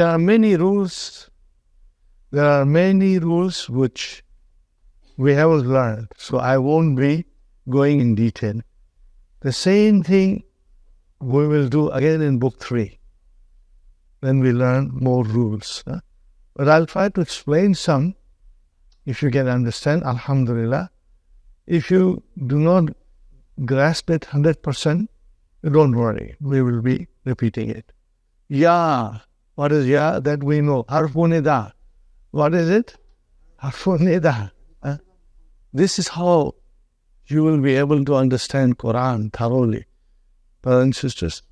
There are many rules. There are many rules which we haven't learned, so I won't be going in detail. The same thing we will do again in book 3 when we learn more rules. But I'll try to explain some. If you can understand, alhamdulillah. If you do not grasp it 100%, don't worry, we will be repeating it. Ya, what is ya? That we know. Harfun nida. What is it? Harfun nida. This is how you will be able to understand Quran thoroughly. Brothers and sisters,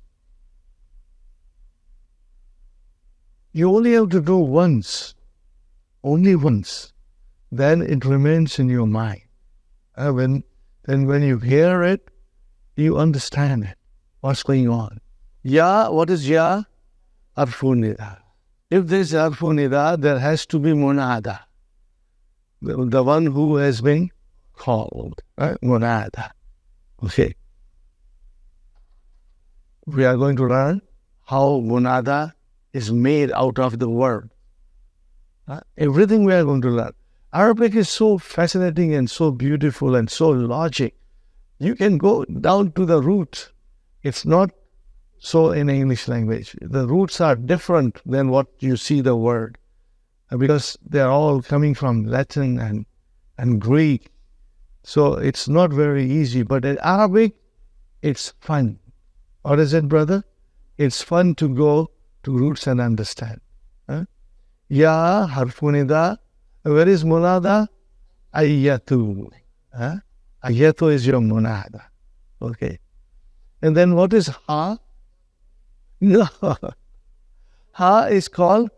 you only have to do once, only once, then it remains in your mind. Then when you hear it, you understand it, what's going on. Ya, what is ya? Harfun nida. If there is harfun nida, there has to be munada, the one who has been called, right? Munada. Okay. We are going to learn how munada is made out of the verb. Everything we are going to learn. Arabic is so fascinating and so beautiful and so logic. You can go down to the root. It's not so in English language. The roots are different than what you see the word, because they're all coming from Latin and Greek. So it's not very easy. But in Arabic, it's fun. What is it, brother? It's fun to go to roots and understand. Ya, harfun nida. Where is munada? Ayyatu. Ayyatu is your munada. Okay. And then what is ha? No. Ha is called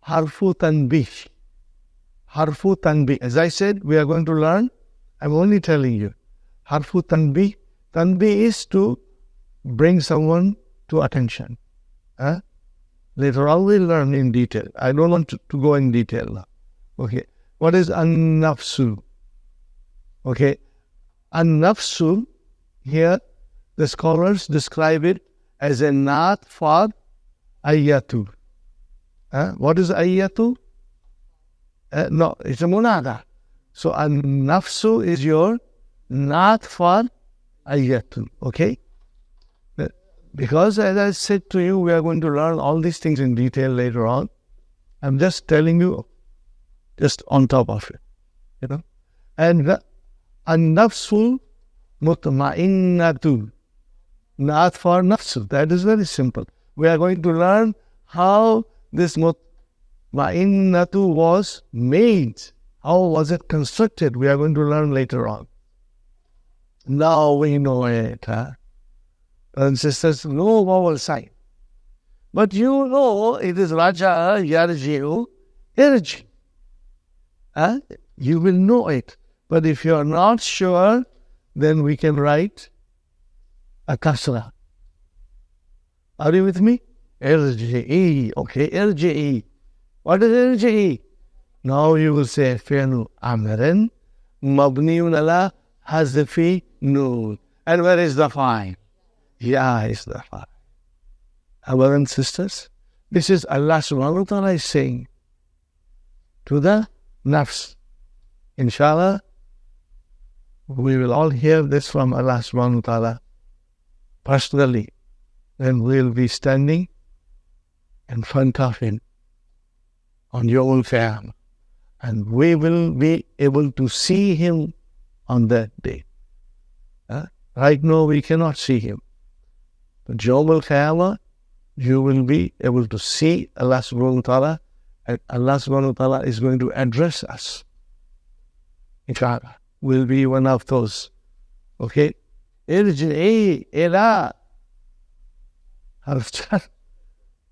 harfu tanbih. Harfu tanbih. As I said, we are going to learn. I'm only telling you. Harfu tanbih. Tanbih is to bring someone to attention. Later on we'll learn in detail. I don't want to go in detail now. Okay. What is an-nafsu? Okay. An-nafsu, here the scholars describe it as a naat for ayyatu. What is ayyatu? No, it's a munada. So an-nafsu is your naat for ayyatu. Okay. Because as I said to you, we are going to learn all these things in detail later on. I'm just telling you, just on top of it, you know. And an-nafsu mutma'innatu, naat for nafsu. That is very simple. We are going to learn how this mutma'innatu was made. How was it constructed? We are going to learn later on. Now we know it. And sisters, no vowel sign. But you know it is raja, yarji'u, irji. You will know it. But if you are not sure, then we can write a kasra. Are you with me? Irji'i. Okay, irji'i. What is irji'i? Now you will say fi'lu amrin mabniun ala hazfi noon. And where is the fine? Ya is the fine. Brothers and sisters, this is Allah subhanahu wa ta'ala is saying to the nafs. Inshallah, we will all hear this from Allah subhanahu wa ta'ala personally. Then we will be standing in front of Him on Yawm al-Qiyamah. And we will be able to see Him on that day. Right now we cannot see Him. But Yawm al-Qiyamah, you will be able to see Allah subhanahu wa ta'ala, and Allah subhanahu wa ta'ala is going to address us. Inshallah, will be one of those. Okay? Irji'i ila harfjar.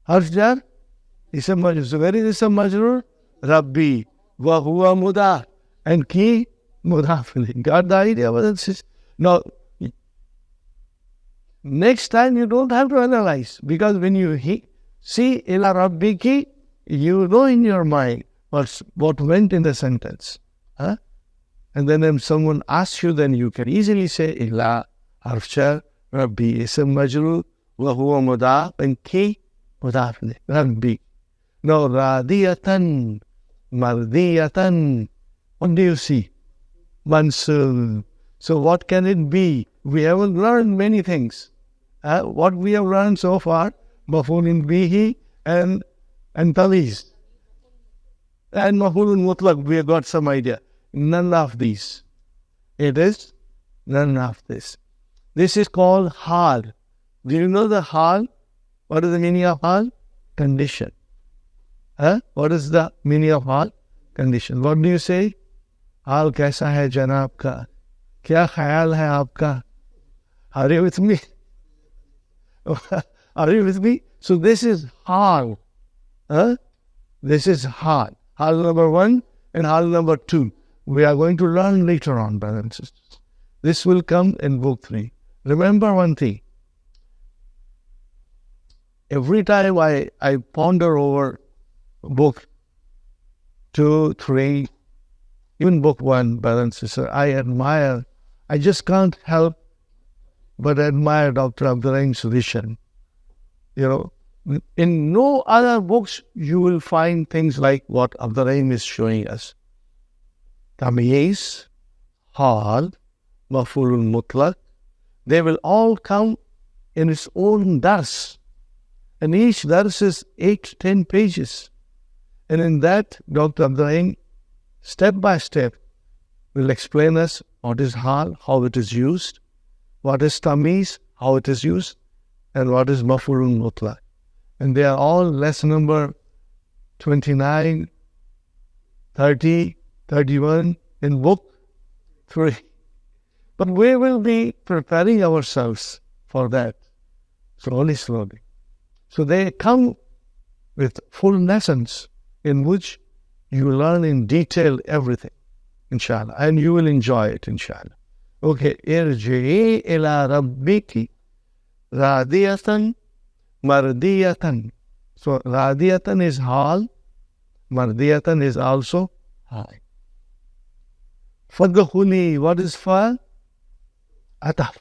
Harfjar? Isam majrur. So where is Isam majrur? Rabbi. Wa huwa mudaf. And ki mudaf. Got the idea? Now, next time you don't have to analyze, because when you see ila rabbiki, you know in your mind what went in the sentence. And then when someone asks you, then you can easily say ila harfjar rabbi ism majrur wa huwa mudaf and ki mudaf rabbi. No, radiyatan, mardiyatan. What do you see? Mansur. So what can it be? We haven't learned many things. What we have learned so far, mafulun bihi and talis. And mafulun mutlaq, we have got some idea. None of these. It is none of this. This is called hal. Do you know the hal? What is the meaning of hal? Condition. What is the meaning of hal? Condition. What do you say? हाल कैसा है जनाब का, क्या ख्याल है आपका? Are you with me? Are you with me? So this is hal. This is hal. Hal number 1 and hal number 2. We are going to learn later on, brothers and sisters. This will come in book 3. Remember one thing. Every time I ponder over book 2, 3, even book 1, brothers and sisters, I just can't help but admire Dr. Abdurrahim's vision. You know, in no other books you will find things like what Abdurrahim is showing us. Tamyiz, hal, maf'ulul mutlaq, they will all come in its own dars. And each dars is 8-10 pages. And in that, Dr. Abdurrahim, step by step, will explain us what is hal, how it is used, what is tamyiz, how it is used, and what is maf'ulun mutlaq. And they are all lesson number 29, 30, 31 in book 3. But we will be preparing ourselves for that, slowly. So they come with full lessons in which you learn in detail everything, inshallah, and you will enjoy it, inshallah. Okay, irji'i ila rabbiki radiyatan mardiyatan. So radiyatan is hal, mardiyatan is also hal. Fadkhuli, what is fa? Ataf.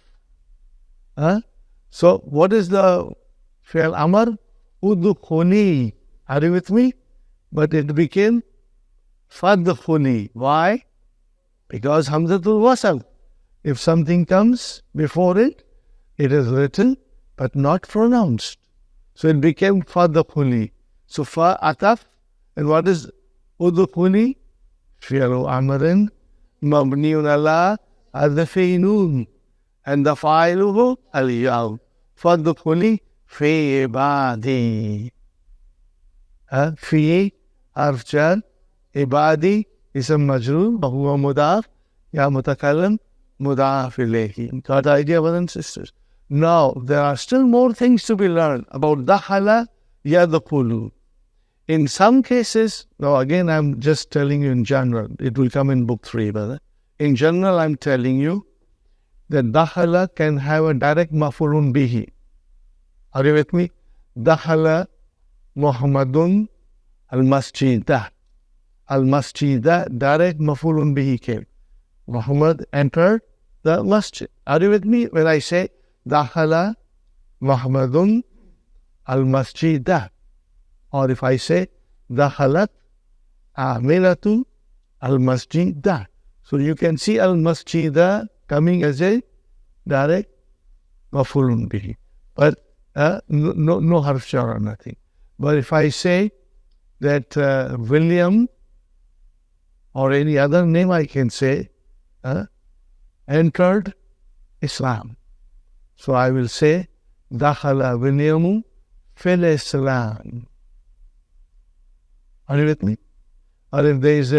So what is the fi'l amr? Udkhuli. Are you with me? But it became fadkhuli. Why? Because hamzatul wasl. If something comes before it, it is written but not pronounced. So it became fadkhuli. So fa ataf. And what is udkhuli? Fi'lu amrin mabniun ala adfi noon. And the fa'iluhu al-yaw. Fadkhuli fi ibadi. Fi harf jar, ibadi ism majroor, huwa mudaf, ya mutakallim mudaf ilayhi. Got the idea, brothers and sisters? Now, there are still more things to be learned about dakhala yadkhulu. In some cases, now again I'm just telling you in general, it will come in book 3, brother. In general, I'm telling you that dakhala can have a direct maf'ulun bihi. Are you with me? Dakhala Muhammadun al-masjidah. Al-masjidah, direct maf'ulun bihi came. Muhammad entered the masjid. Are you with me when I say dakhala Muhammadun al-masjidah? Or if I say dakhalat Aminatu al-masjidah. So you can see al-masjidah coming as a direct maf'ulun bihi. But no harf jar or nothing. But if I say that William or any other name I can say entered Islam. So I will say dakhala Williamu fil Islam. Are you with me? Or if there is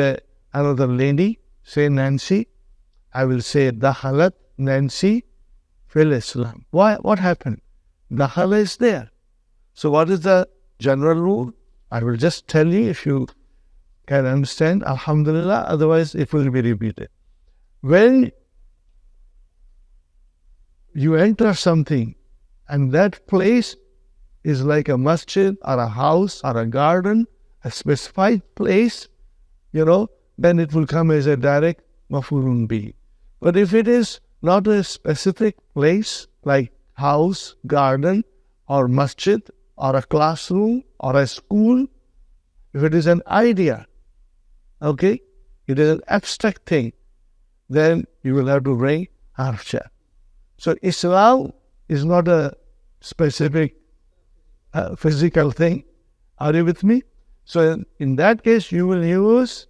another lady, say Nancy, I will say dakhalat Nancy fil Islam. Why? What happened? Dakhala is there. So what is the general rule? I will just tell you if you can understand, alhamdulillah, otherwise it will be repeated. When you enter something and that place is like a masjid or a house or a garden, a specified place, then it will come as a direct maf'ulun bihi. But if it is not a specific place like house, garden or masjid or a classroom or a school, If it is an idea, okay, it is an abstract thing, then you will have to bring harf jar. So Islam is not a specific physical thing. Are you with me? So in that case, you will use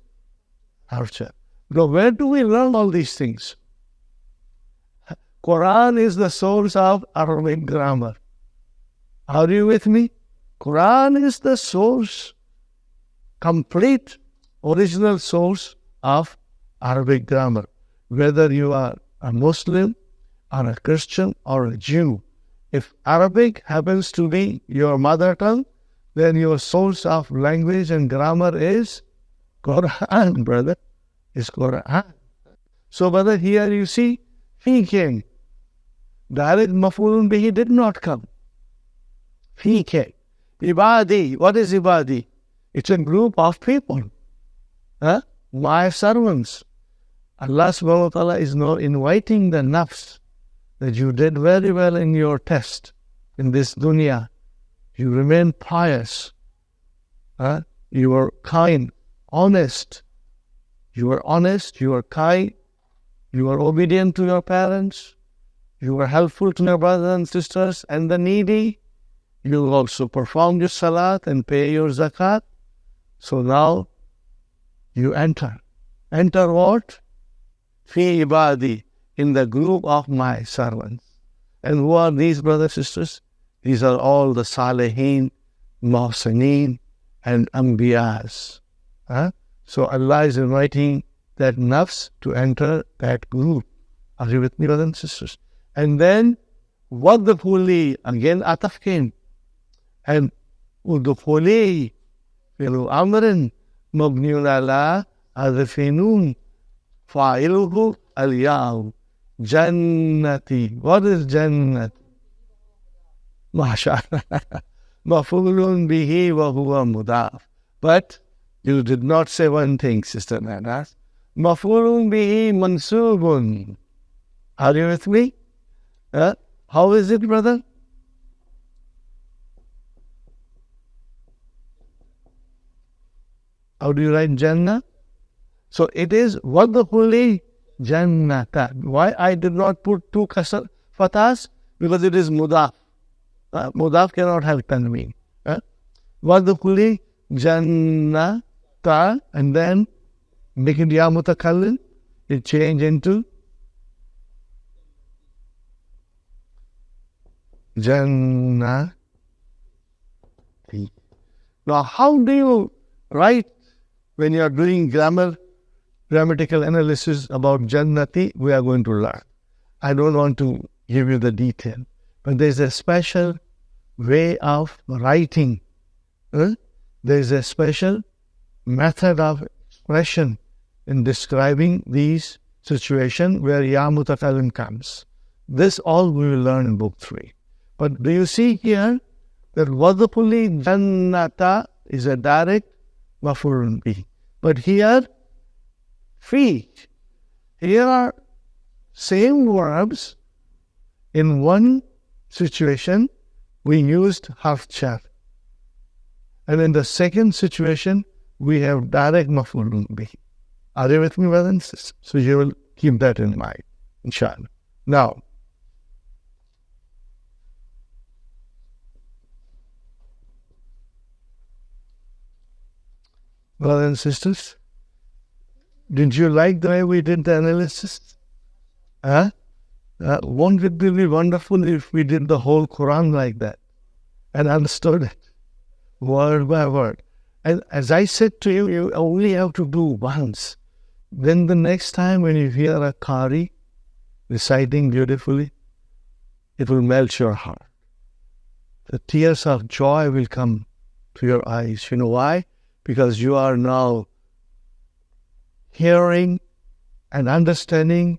harf jar. Now, where do we learn all these things? Quran is the source of Arabic grammar. Are you with me? Quran is the source, complete original source of Arabic grammar. Whether you are a Muslim or a Christian or a Jew, if Arabic happens to be your mother tongue, then your source of language and grammar is Quran, brother. Is Quran. So, brother, here you see, he came. Direct maf'ulun bihi did not come. He came. Ibadi. What is Ibadi? It's a group of people. My servants. Allah subhanahu wa ta'ala is now inviting the nafs that you did very well in your test in this dunya. You remain pious. You were kind, honest. You were honest, you were kind, you were obedient to your parents, you were helpful to your brothers and sisters and the needy. You also perform your salat and pay your zakat. So now you enter. Enter what? Fi ibadi, in the group of my servants. And who are these brothers and sisters? These are all the Salihin, Muhsineen, and Anbiyas. So Allah is inviting that nafs to enter that group. Are you with me, brothers and sisters? And then, وَدْخُلِي, again ataf came. And udkhuli fi'lu amrin mabniun ala adfinun fa'iluhu al-yaw. Jannati. What is Jannati? MashaAllah. Maf'ulun bihi wa huwa mudaf. But you did not say one thing, Sister Nanas. Maf'ulun bihi mansubun. Are you with me? How is it, brother? How do you write Jannah? So it is Wadkhuli Jannata. Why I did not put two kasar fatas? Because it is mudaf. Mudaf cannot have tanween. Wadkhuli Jannata, and then make it ya mutakallim. It change into Jannati. Now, how do you write when you are doing grammatical analysis about Jannati? We are going to learn. I don't want to give you the detail, but there is a special way of writing. There is a special method of expression in describing these situations where ya mutakallim comes. This all we will learn in book 3. But do you see here that wadkhuli jannata is a direct maf'ulun bihi. But here, fi. Here are same verbs. In one situation, we used harf jar. And in the second situation, we have direct maf'ulun bihi. Are you with me, brothers and sisters? So you will keep that in mind, inshallah. Now, brothers and sisters, did you like the way we did the analysis? Won't it be wonderful if we did the whole Quran like that and understood it word by word? And as I said to you, you only have to do once. Then the next time when you hear a Qari reciting beautifully, it will melt your heart. The tears of joy will come to your eyes. You know why? Because you are now hearing and understanding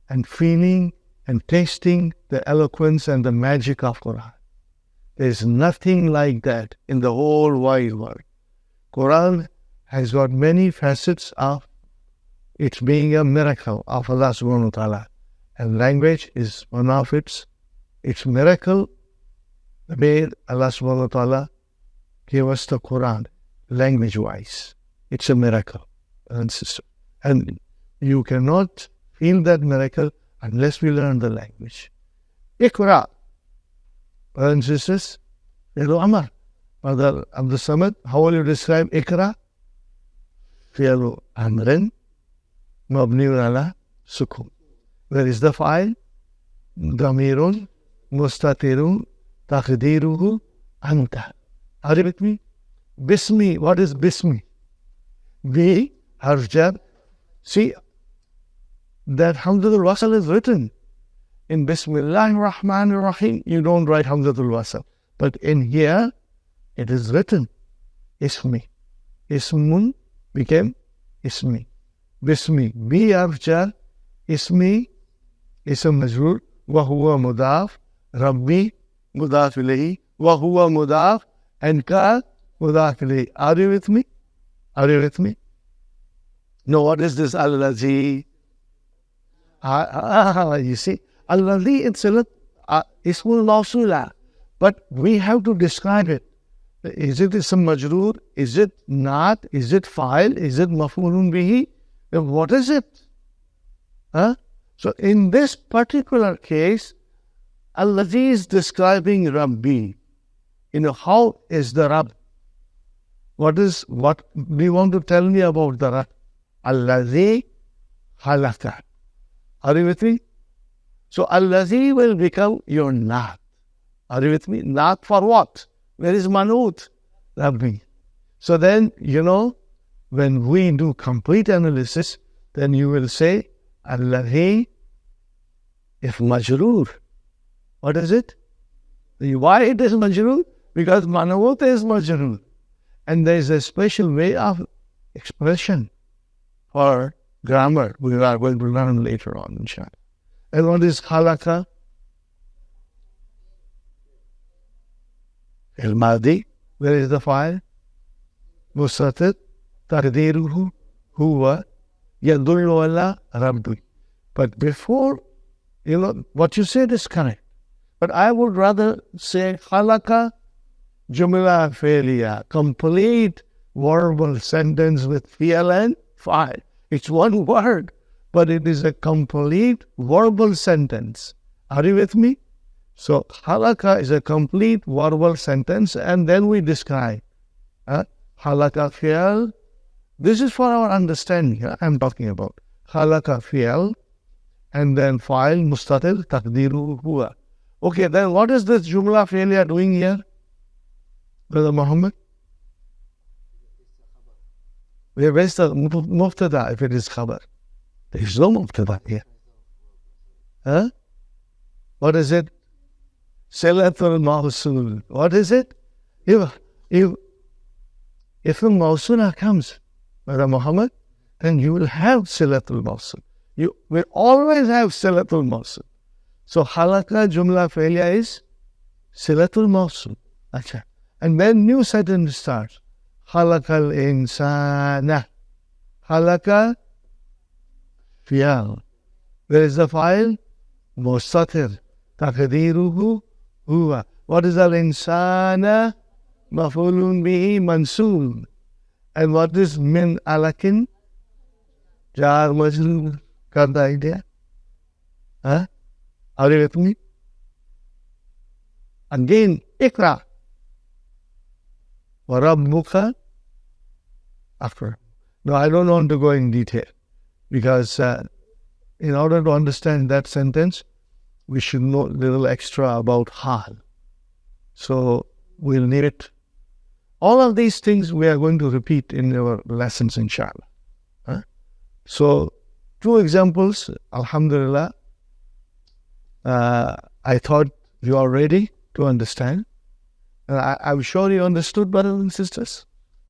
and feeling and tasting the eloquence and the magic of Quran. There is nothing like that in the whole wide world. Quran has got many facets of it being a miracle of Allah subhanahu wa ta'ala. And language is one of its miracle. The way Allah subhanahu wa ta'ala gave us the Quran. language-wise. It's a miracle, and sister. And you cannot feel that miracle unless we learn the language. Ikra, brothers and sisters. Hello, Amar. Brother Abdul Samad, how will you describe Ikra? Fi'lu amrin mabniun ala sukun. Where is the file? Damirun mustatirun taqdiruhu anta. Are you with me? Bismi, what is Bismi? B, harf jar. See, that Hamzatul Wasal is written. In Bismillahir Rahmanir Rahim, you don't write Hamzatul Wasal. But in here, it is written. Ismi. Ismun became Ismi. Bismi. B, harf jar. Ismi, Ism Majroor. Wa huwa mudaf. Rabbi, mudaf ilayhi. Wa huwa mudaf. And ka, mudaf ilayhi. Are you with me? Are you with me? No, what is this Allazi? You see, Allazi itself ismul mawsula. But we have to describe it. Is it ism majroor? Is it not? Is it fa'il? Is it maf'ulun bihi? What is it? So in this particular case, Allazi is describing Rabbi. How is the Rabb? What do you want to tell me about the Rabb? Allazi halaka. Are you with me? So Allazi will become your Naat. Are you with me? Naat for what? Where is Manut? Rabbi. So then, when we do complete analysis, then you will say, Allazi, if majroor. What is it? Why it is majroor? Because Manut is majroor. And there is a special way of expression for grammar we are going to learn later on, inshallah. And what is halaka? Al-Madi. Where is the file? Mustatir. Taqdiruhu. Huwa. Yadullu ala rabbi. But before, what you said is correct. But I would rather say halaka jumla failure. Complete verbal sentence with fi'l and fa'il. It's one word, but it is a complete verbal sentence. Are you with me? So, halaka is a complete verbal sentence, and then we describe. Halaka fi'l. This is for our understanding. I'm talking about. Halaka fi'l, and then fa'il mustatir taqdiru huwa. Okay, then what is this jumla failure doing here? Brother Muhammad? Where is the mubtada if it is khabar? There is no mubtada here. What is it? Silatul mawsul. What is it? If a mawsula comes, Brother Muhammad, then you will have silatul mawsul. You will always have silatul mawsul. So halaka jumla failure is silatul mawsul. Acha. And then new sentence starts. Halakal insana. Halaka fi'al. Where is the file? Mustatir. Taqdiruhu huwa. What is al insana? Maf'ulun bihi mansub. And what is min alakin? Jar majrur. Got the idea? Are you with me? Again, ikra. Warabbuka after. No, I don't want to go in detail because in order to understand that sentence, we should know a little extra about Hal. So we'll need it. All of these things we are going to repeat in our lessons, inshallah. So 2 examples, alhamdulillah. I thought you are ready to understand. I'm sure you understood, brothers and sisters.